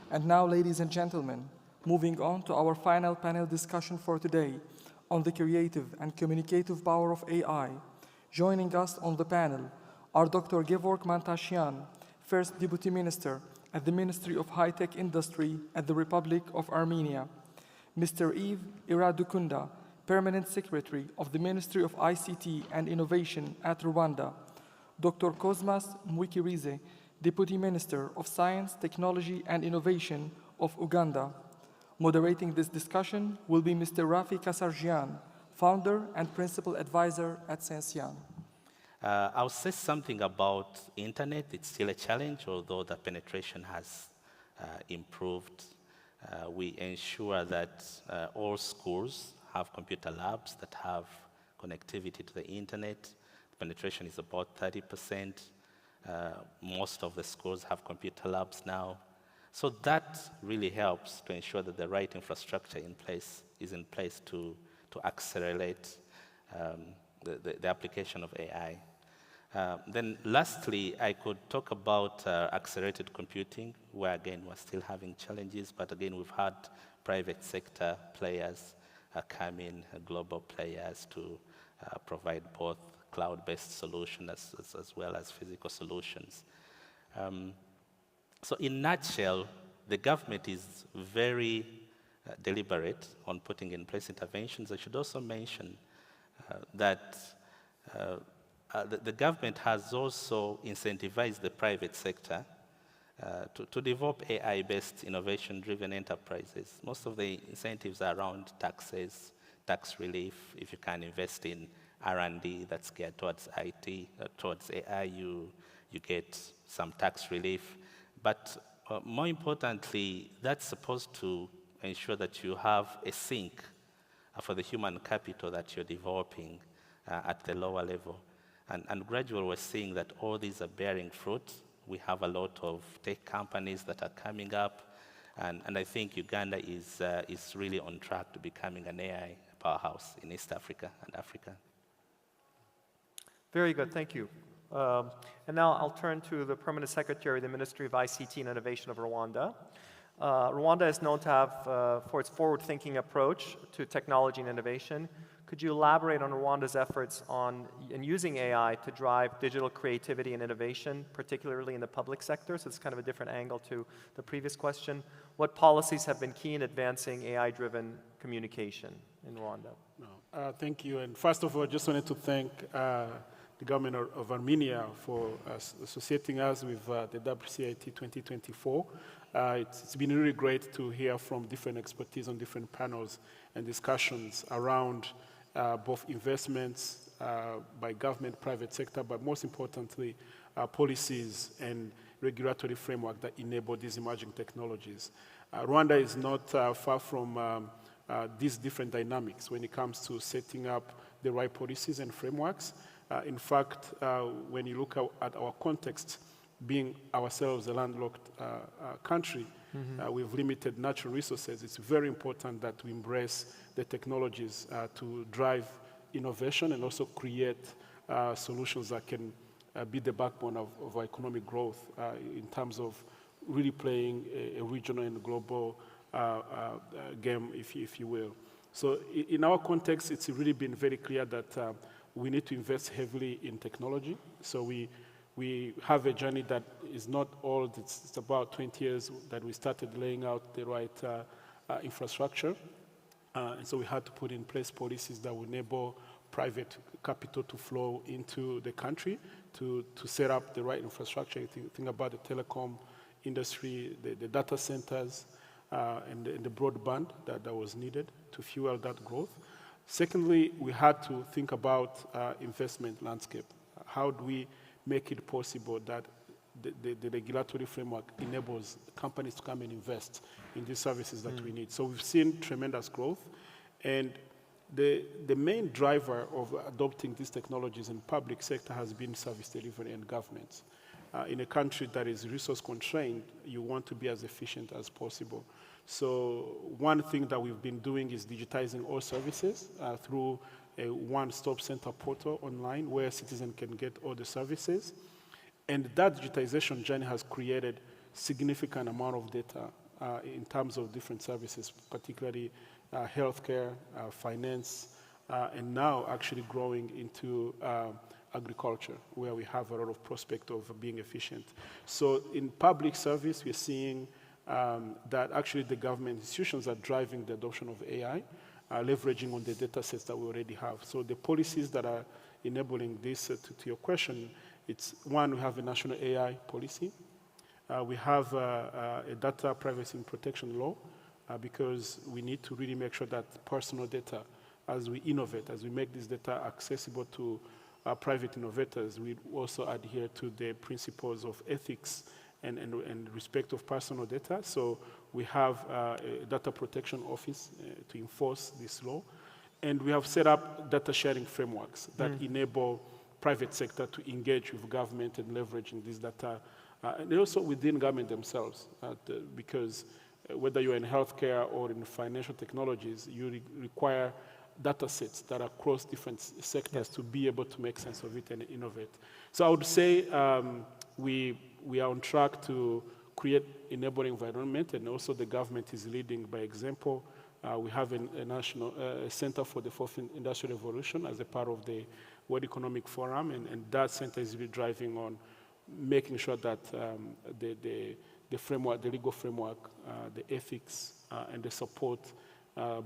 And now, ladies and gentlemen, moving on to our final panel discussion for today on the creative and communicative power of AI. Joining us on the panel are Dr. Gevorg Mantasyan, First Deputy Minister at the Ministry of High-Tech Industry at the Republic of Armenia, Mr. Yves Iradukunda, Permanent Secretary of the Ministry of ICT and Innovation at Rwanda, Dr. Cosmas Mwikirize, Deputy Minister of Science, Technology and Innovation of Uganda. Moderating this discussion will be Mr. Rafi Kasarjian, Founder and Principal Advisor at Sensian. I'll say something about internet. It's still a challenge, although the penetration has improved. We ensure that all schools have computer labs that have connectivity to the internet. The penetration is about 30%. Most of the schools have computer labs now. So that really helps to ensure that the right infrastructure is in place to accelerate the application of AI. Then lastly, I could talk about accelerated computing, where again we're still having challenges, but again we've had private sector players come in, global players to provide both cloud-based solutions as well as physical solutions. So in a nutshell, the government is very deliberate on putting in place interventions. I should also mention that the government has also incentivized the private sector to develop AI-based innovation-driven enterprises. Most of the incentives are around taxes, tax relief. If you can invest in R&D that's geared towards IT, towards AI, you get some tax relief. But more importantly, that's supposed to ensure that you have a sink for the human capital that you're developing at the lower level. And gradually we're seeing that all these are bearing fruit. We have a lot of tech companies that are coming up, and I think Uganda is really on track to becoming an AI powerhouse in East Africa and Africa. Very good, thank you. And now I'll turn to the Permanent Secretary of the Ministry of ICT and Innovation of Rwanda. Rwanda is known to have, for its forward-thinking approach to technology and innovation. Could you elaborate on Rwanda's efforts in using AI to drive digital creativity and innovation, particularly in the public sector? So it's kind of a different angle to the previous question. What policies have been key in advancing AI-driven communication in Rwanda? Thank you. And first of all, I just wanted to thank the government of Armenia for associating us with the WCIT2024. It's been really great to hear from different expertise on different panels and discussions around both investments by government, private sector, but most importantly, policies and regulatory framework that enable these emerging technologies. Rwanda is not far from these different dynamics when it comes to setting up the right policies and frameworks. In fact, when you look at our context, being ourselves a landlocked country, with limited natural resources, it's very important that we embrace the technologies to drive innovation and also create solutions that can be the backbone of our economic growth in terms of really playing a regional and global game, if you will. So in our context, it's really been very clear that we need to invest heavily in technology. So we have a journey that is not old. It's about 20 years that we started laying out the right infrastructure. And so we had to put in place policies that would enable private capital to flow into the country to set up the right infrastructure. You think about the telecom industry, the data centers, and the broadband that was needed to fuel that growth. Secondly, we had to think about investment landscape. How do we make it possible that the regulatory framework enables companies to come and invest in these services that we need? So we've seen tremendous growth, and the main driver of adopting these technologies in public sector has been service delivery and governance. In a country that is resource constrained, you want to be as efficient as possible. So one thing that we've been doing is digitizing all services through a one-stop center portal online where citizens can get all the services. And that digitization journey has created significant amount of data in terms of different services, particularly healthcare, finance, and now actually growing into agriculture, where we have a lot of prospect of being efficient. So in public service, we're seeing that actually the government institutions are driving the adoption of AI, leveraging on the data sets that we already have. So the policies that are enabling this, to your question, it's one, we have a national AI policy. We have a data privacy and protection law, because we need to really make sure that personal data, as we innovate, as we make this data accessible to private innovators, we also adhere to the principles of ethics and respect of personal data. So we have a data protection office to enforce this law. And we have set up data sharing frameworks that enable private sector to engage with government and leveraging this data. And also within government themselves, because whether you're in healthcare or in financial technologies, you require data sets that are across different sectors to be able to make sense of it and innovate. So I would say we are on track to create enabling environment, and also the government is leading by example. We have a national Center for the Fourth Industrial Revolution as a part of the World Economic Forum, and that center is really driving on making sure that the framework, the legal framework, the ethics, and the support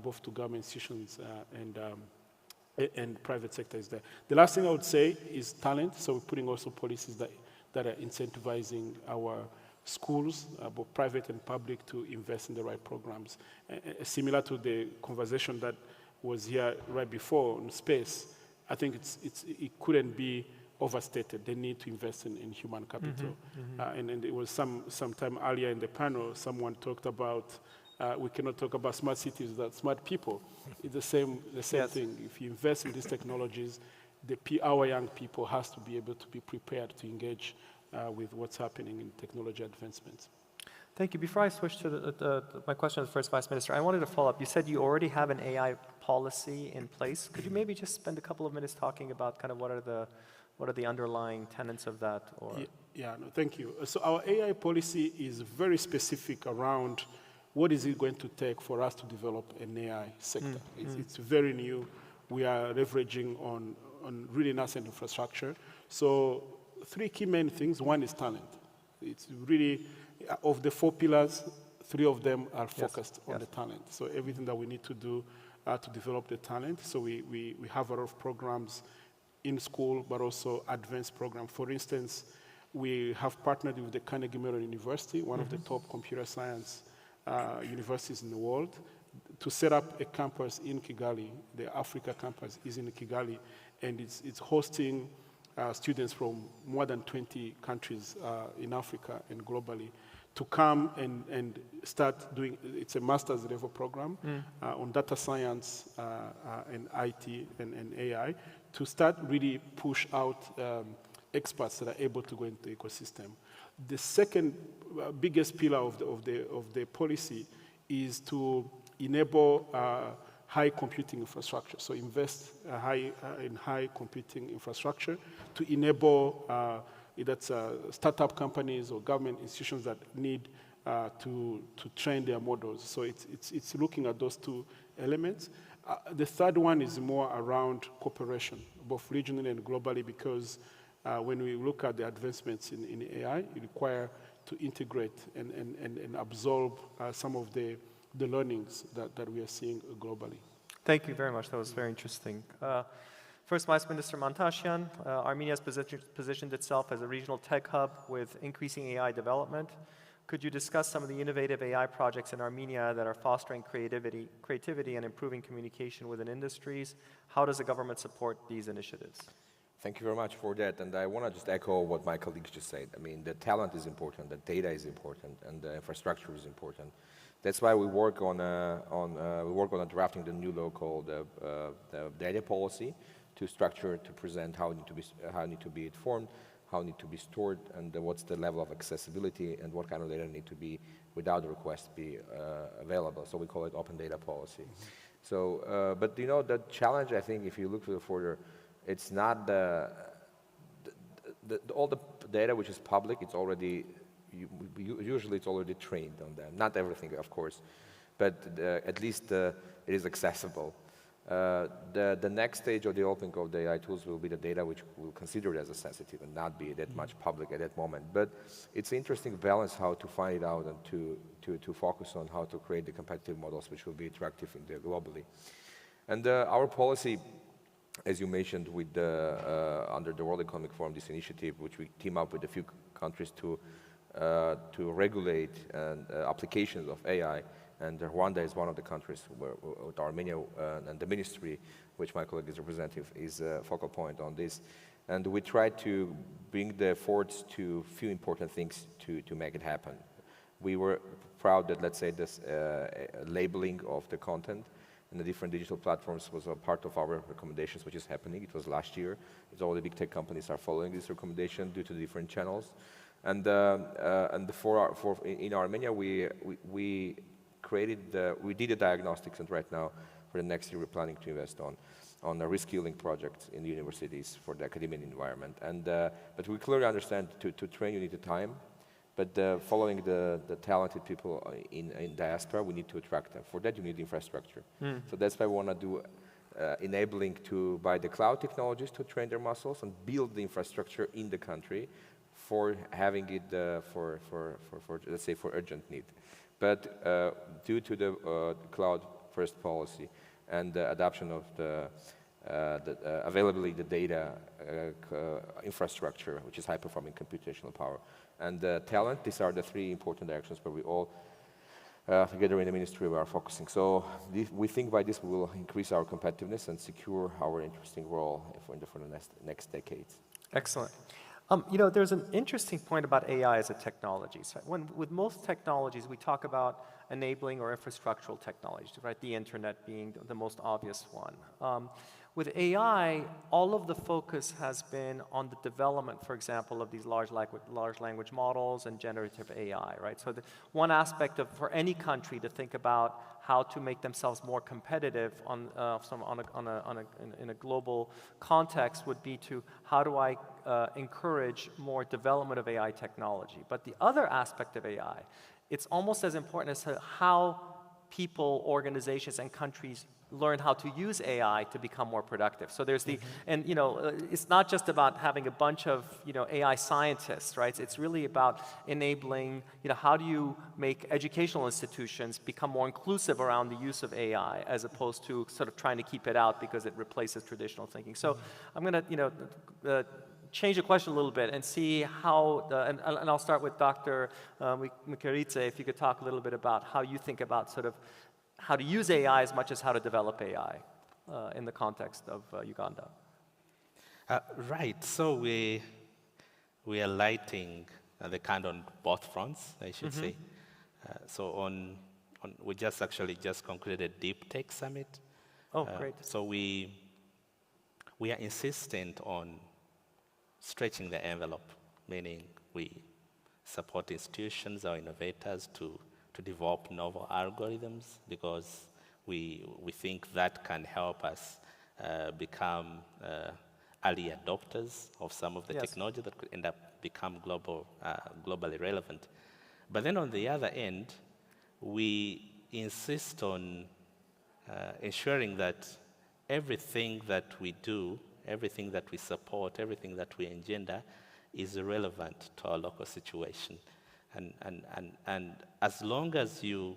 both to government institutions and private sector is there. The last thing I would say is talent. So we're putting also policies that are incentivizing our schools, both private and public, to invest in the right programs. Similar to the conversation that was here right before on space, I think it couldn't be overstated. They need to invest in human capital. And it was some time earlier in the panel, someone talked about we cannot talk about smart cities without smart people. It's the same thing. If you invest in these technologies, our young people has to be able to be prepared to engage with what's happening in technology advancements. Thank you. Before I switch to my question to the first Vice Minister, I wanted to follow up. You said you already have an AI policy in place. Could you maybe just spend a couple of minutes talking about kind of what are the underlying tenets of that? Or No, thank you. So our AI policy is very specific around what is it going to take for us to develop an AI sector. It's very new. We are leveraging on really nascent infrastructure. So 3 key main things. One is talent. It's really, of the 4 pillars, 3 of them are focused on the talent. So everything that we need to do to develop the talent. So we have a lot of programs in school, but also advanced programs. For instance, we have partnered with the Carnegie Mellon University, one of the top computer science universities in the world, to set up a campus in Kigali. The Africa campus is in Kigali, and it's hosting students from more than 20 countries in Africa and globally to come and start doing, it's a master's level program on data science and IT and AI, to start really push out experts that are able to go into the ecosystem. The second biggest pillar of the policy is to enable high computing infrastructure. So invest in high computing infrastructure to enable startup companies or government institutions that need to train their models. So it's looking at those 2 elements. The third one is more around cooperation, both regionally and globally, because when we look at the advancements in AI, it require to integrate and absorb some of the learnings that we are seeing globally. Thank you very much. That was very interesting. First Vice Minister Mantasyan, Armenia has positioned itself as a regional tech hub with increasing AI development. Could you discuss some of the innovative AI projects in Armenia that are fostering creativity and improving communication within industries? How does the government support these initiatives? Thank you very much for that, and I want to just echo what my colleagues just said. I mean, the talent is important, the data is important, and the infrastructure is important. That's why we work on drafting the new law called the data policy to structure, to present how it need to be informed, how it need to be stored, and what's the level of accessibility, and what kind of data need to be, without request, be available. So we call it open data policy. So, but you know, the challenge, I think, if you look further, it's not all the data which is public, it's already usually it's already trained on them. Not everything, of course, but at least it is accessible. The next stage of the opening of the AI tools will be the data which we'll consider as a sensitive and not be that much public at that moment. But it's an interesting balance how to find it out and to focus on how to create the competitive models which will be attractive globally. And our policy, as you mentioned, with under the World Economic Forum, this initiative, which we team up with a few countries to regulate applications of AI, and Rwanda is one of the countries where, with Armenia and the ministry, which my colleague is representative, is a focal point on this. And we try to bring the efforts to a few important things to make it happen. We were proud that, let's say, this labeling of the content and the different digital platforms was a part of our recommendations, which is happening. It was last year. It's all the big tech companies are following this recommendation due to the different channels. And in Armenia, we did the diagnostics, and right now, for the next year, we're planning to invest on the reskilling projects in the universities for the academic environment. And but we clearly understand to train you need the time, but following the talented people in diaspora, we need to attract them. For that, you need infrastructure. So that's why we want to do enabling to buy the cloud technologies to train their muscles and build the infrastructure in the country for having it for let's say for urgent need. But due to the cloud-first policy and the adoption of the availability of the data infrastructure, which is high-performing computational power, and talent, these are the three important directions where we all, together in the ministry, we are focusing. So we think by this we will increase our competitiveness and secure our interesting role for the next decades. Excellent. You know, there's an interesting point about AI as a technology. So with most technologies, we talk about enabling or infrastructural technologies, right? The internet being the most obvious one. With AI, all of the focus has been on the development, for example, of these large language models and generative AI, right? So one aspect for any country to think about how to make themselves more competitive in a global context would be to how do I encourage more development of AI technology. But the other aspect of AI, it's almost as important as how people, organizations, and countries learn how to use AI to become more productive. So there's and you know, it's not just about having a bunch of, you know, AI scientists, right? It's really about enabling, you know, how do you make educational institutions become more inclusive around the use of AI as opposed to sort of trying to keep it out because it replaces traditional thinking. So I'm going to, you know, change the question a little bit and see how, and I'll start with Dr. Mikaridze, if you could talk a little bit about how you think about sort of how to use AI as much as how to develop AI in the context of Uganda. Right, so we are lighting the kind on both fronts, I should say. So we actually just concluded DigiTec Summit. Oh, great. So we are insistent on stretching the envelope, meaning we support institutions or innovators to develop novel algorithms because we think that can help us become early adopters of some of the technology that could end up become globally relevant. But then on the other end, we insist on ensuring that everything that we do, everything that we support, everything that we engender is relevant to our local situation. And as long as you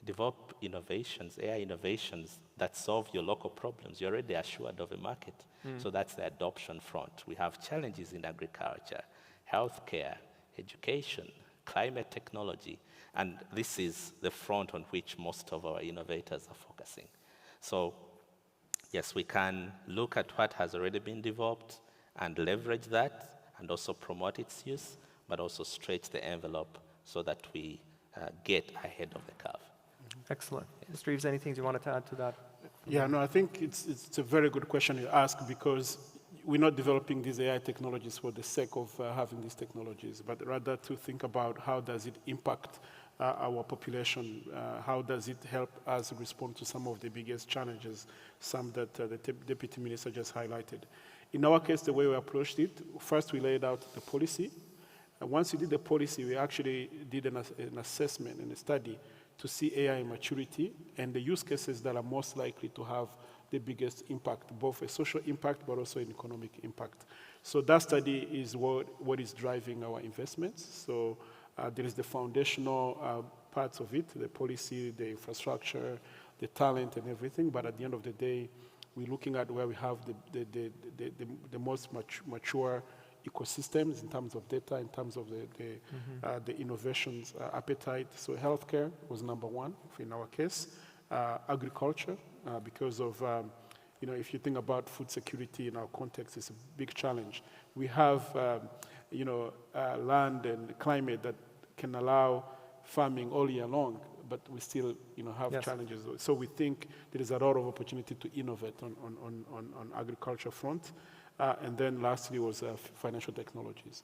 develop innovations, AI innovations that solve your local problems, you're already assured of a market. So that's the adoption front. We have challenges in agriculture, healthcare, education, climate technology, and this is the front on which most of our innovators are focusing. So yes, we can look at what has already been developed and leverage that and also promote its use, but also stretch the envelope so that we get ahead of the curve. Excellent. Mr. Reeves, anything you wanted to add to that? Yeah, no, I think it's a very good question you ask because we're not developing these AI technologies for the sake of having these technologies, but rather to think about how does it impact our population, how does it help us respond to some of the biggest challenges, some that the Deputy Minister just highlighted. In our case, the way we approached it, first we laid out the policy, And once we did the policy, we actually did an assessment and a study to see AI maturity and the use cases that are most likely to have the biggest impact, both a social impact but also an economic impact. So that study is what is driving our investments. So there is the foundational parts of it, the policy, the infrastructure, the talent and everything, but at the end of the day, we're looking at where we have the most mature ecosystems in terms of data, in terms of the innovations appetite. So healthcare was number one in our case. Agriculture, because of, if you think about food security in our context, it's a big challenge. We have, land and climate that can allow farming all year long, but we still, have challenges. So we think there is a lot of opportunity to innovate on agriculture front. And then lastly was financial technologies.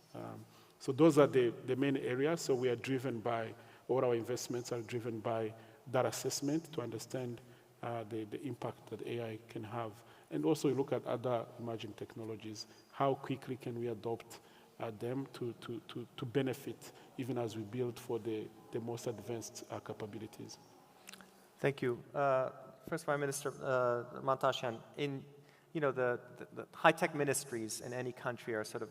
So those are the main areas. So we are driven by, all our investments are driven by that assessment to understand the impact that AI can have. And also look at other emerging technologies. How quickly can we adopt them to benefit even as we build for the most advanced capabilities. Thank you. First Prime Minister Mantasyan, the high-tech ministries in any country are sort of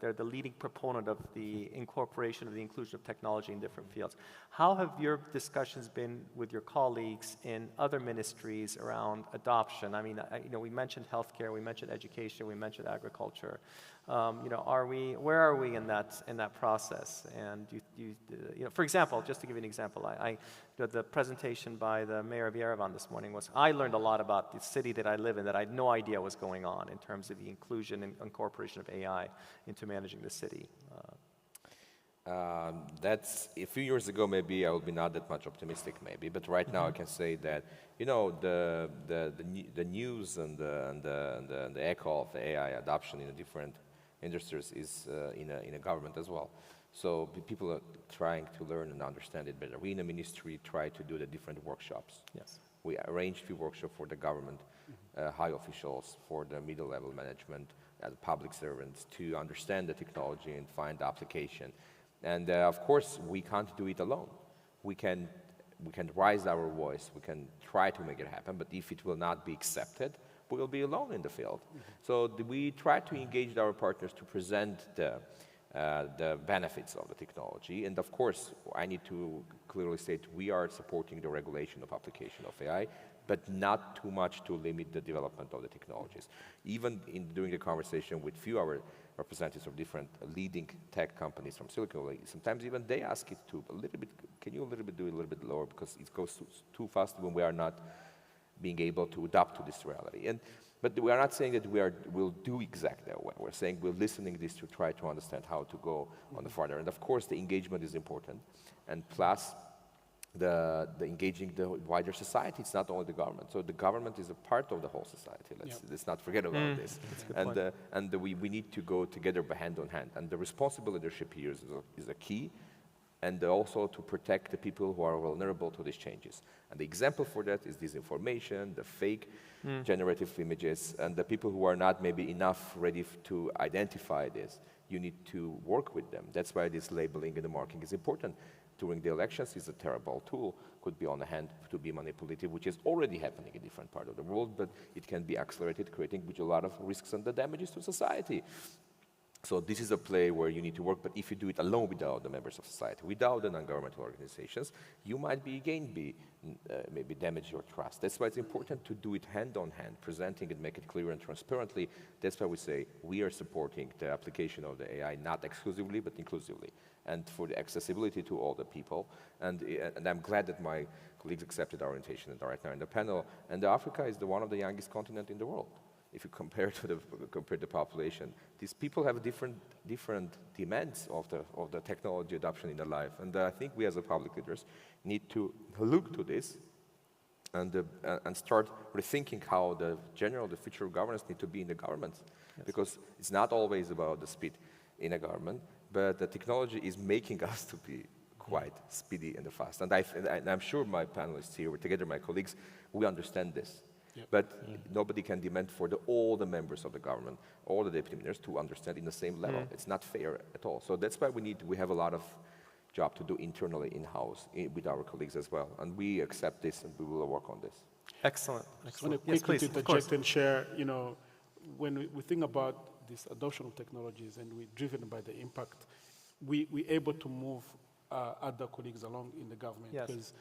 they're the leading proponent of the incorporation of the inclusion of technology in different fields. How have your discussions been with your colleagues in other ministries around adoption? I mean, we mentioned healthcare, we mentioned education, we mentioned agriculture. Where are we in that process? And for example, just to give you an example, the presentation by the mayor of Yerevan this morning I learned a lot about the city that I live in that I had no idea was going on in terms of the inclusion and incorporation of AI into managing the city. That's a few years ago. Maybe I would be not that much optimistic. Maybe, but right now I can say that the news and the echo of the AI adoption in the different industries is in a government as well. So people are trying to learn and understand it better. We in the ministry try to do the different workshops. Yes. We arranged few workshops for the government, high officials, for the middle level management, as public servants, to understand the technology and find the application. And of course, we can't do it alone. We can raise our voice. We can try to make it happen. But if it will not be accepted, we will be alone in the field. So we try to engage our partners to present the benefits of the technology. And of course, I need to clearly state we are supporting the regulation of application of AI, but not too much to limit the development of the technologies. Even during the conversation with few of our representatives of different leading tech companies from Silicon Valley, sometimes even they ask it to a little bit, can you do it a little bit lower because it goes too fast when we are not being able to adapt to this reality. But we are not saying that we'll do exactly that way. We're saying we're listening this to try to understand how to go on the further. And of course, the engagement is important. And plus, the engaging the wider society. It's not only the government. So the government is a part of the whole society. Let's not forget about this. And we need to go together hand on hand. And the responsible leadership here is a key. And also to protect the people who are vulnerable to these changes. And the example for that is disinformation, the fake generative images, and the people who are not maybe enough ready to identify this. You need to work with them. That's why this labeling and the marking is important. During the elections, it's a terrible tool, could be on the hand to be manipulative, which is already happening in different parts of the world, but it can be accelerated, creating a lot of risks and the damages to society. So this is a play where you need to work, but if you do it alone without the members of society, without the non-governmental organizations, you might maybe damage your trust. That's why it's important to do it hand on hand, presenting and make it clear and transparently. That's why we say we are supporting the application of the AI, not exclusively, but inclusively, and for the accessibility to all the people. And I'm glad that my colleagues accepted our invitation and are right now in the panel. And Africa is one of the youngest continents in the world. If you compare the population, these people have different demands of the technology adoption in their life, and I think we as a public leaders need to look to this and start rethinking how the future of governance need to be in the government, because it's not always about the speed in a government, but the technology is making us to be quite speedy and fast. And I'm sure my panelists here, together my colleagues, we understand this. But nobody can demand for all the members of the government, all the deputy ministers to understand in the same level. It's not fair at all. So that's why we have a lot of job to do internally in-house with our colleagues as well. And we accept this and we will work on this. Excellent. I want to Yes, quickly please. interject and share, when we think about this adoption of technologies and we're driven by the impact, we're able to move other colleagues along in the government. Yes. Because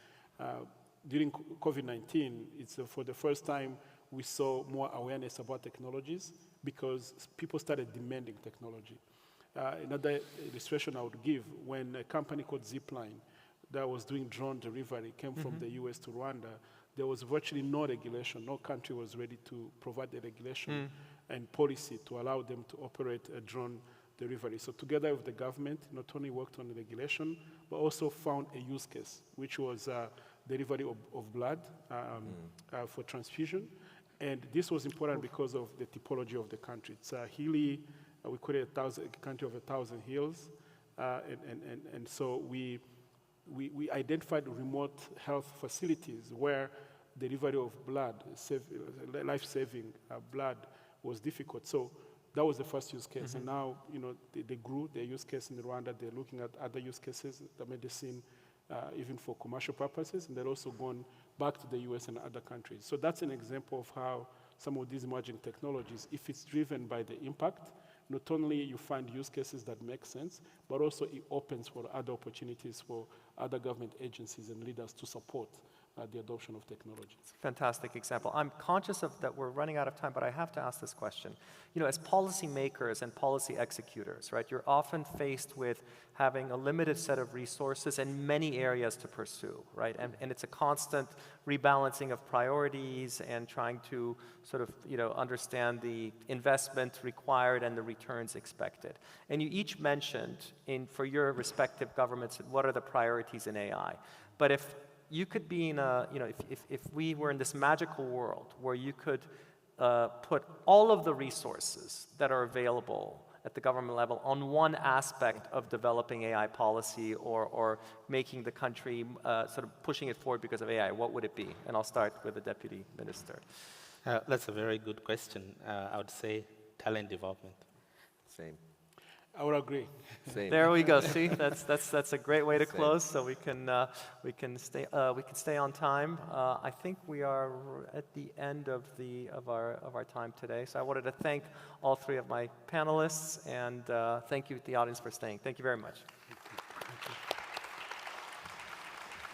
during COVID-19, it's for the first time we saw more awareness about technologies because people started demanding technology. Another illustration I would give, when a company called Zipline that was doing drone delivery came from the US to Rwanda, there was virtually no regulation. No country was ready to provide the regulation and policy to allow them to operate a drone delivery. So together with the government, not only worked on the regulation, but also found a use case, which was delivery of blood for transfusion. And this was important because of the typology of the country. It's hilly, we call it a country of 1,000 hills. And so we identified remote health facilities where delivery of blood, life-saving blood was difficult. So that was the first use case. And now, they grew their use case in Rwanda. They're looking at other use cases, the medicine, even for commercial purposes, and they're also gone back to the US and other countries. So that's an example of how some of these emerging technologies, if it's driven by the impact, not only you find use cases that make sense, but also it opens for other opportunities for other government agencies and leaders to support the adoption of technology. It's a fantastic example. I'm conscious of that we're running out of time, but I have to ask this question. As policymakers and policy executors, right, you're often faced with having a limited set of resources and many areas to pursue, right? And it's a constant rebalancing of priorities and trying to sort of, understand the investment required and the returns expected. And you each mentioned for your respective governments, what are the priorities in AI? But if you could be in if we were in this magical world where you could put all of the resources that are available at the government level on one aspect of developing AI policy or making the country sort of pushing it forward because of AI, what would it be? And I'll start with the Deputy Minister. That's a very good question. I would say talent development. Same. I would agree. Same. There we go. See, that's a great way to close. So we can stay on time. I think we are at the end of our time today. So I wanted to thank all three of my panelists and thank you to the audience for staying. Thank you very much.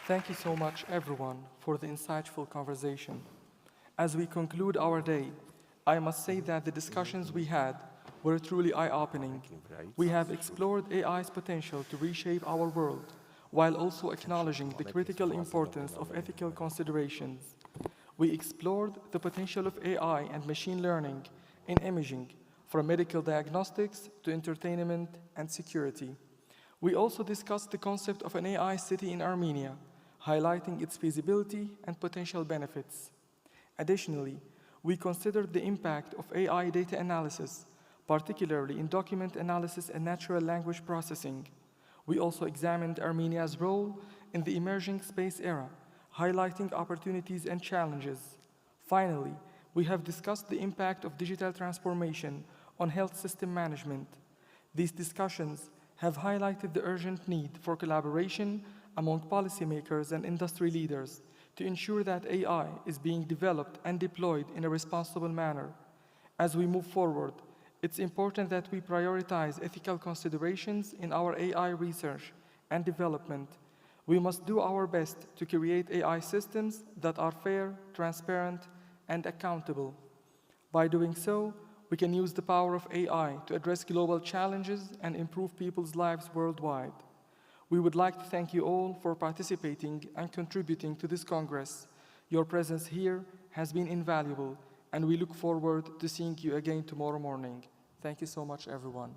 Thank you so much, everyone, for the insightful conversation. As we conclude our day, I must say that the discussions we had were truly eye-opening. We have explored AI's potential to reshape our world, while also acknowledging the critical importance of ethical considerations. We explored the potential of AI and machine learning in imaging, from medical diagnostics to entertainment and security. We also discussed the concept of an AI city in Armenia, highlighting its feasibility and potential benefits. Additionally, we considered the impact of AI data analysis, particularly in document analysis and natural language processing. We also examined Armenia's role in the emerging space era, highlighting opportunities and challenges. Finally, we have discussed the impact of digital transformation on health system management. These discussions have highlighted the urgent need for collaboration among policymakers and industry leaders to ensure that AI is being developed and deployed in a responsible manner. As we move forward, it's important that we prioritize ethical considerations in our AI research and development. We must do our best to create AI systems that are fair, transparent, and accountable. By doing so, we can use the power of AI to address global challenges and improve people's lives worldwide. We would like to thank you all for participating and contributing to this Congress. Your presence here has been invaluable, and we look forward to seeing you again tomorrow morning. Thank you so much, everyone.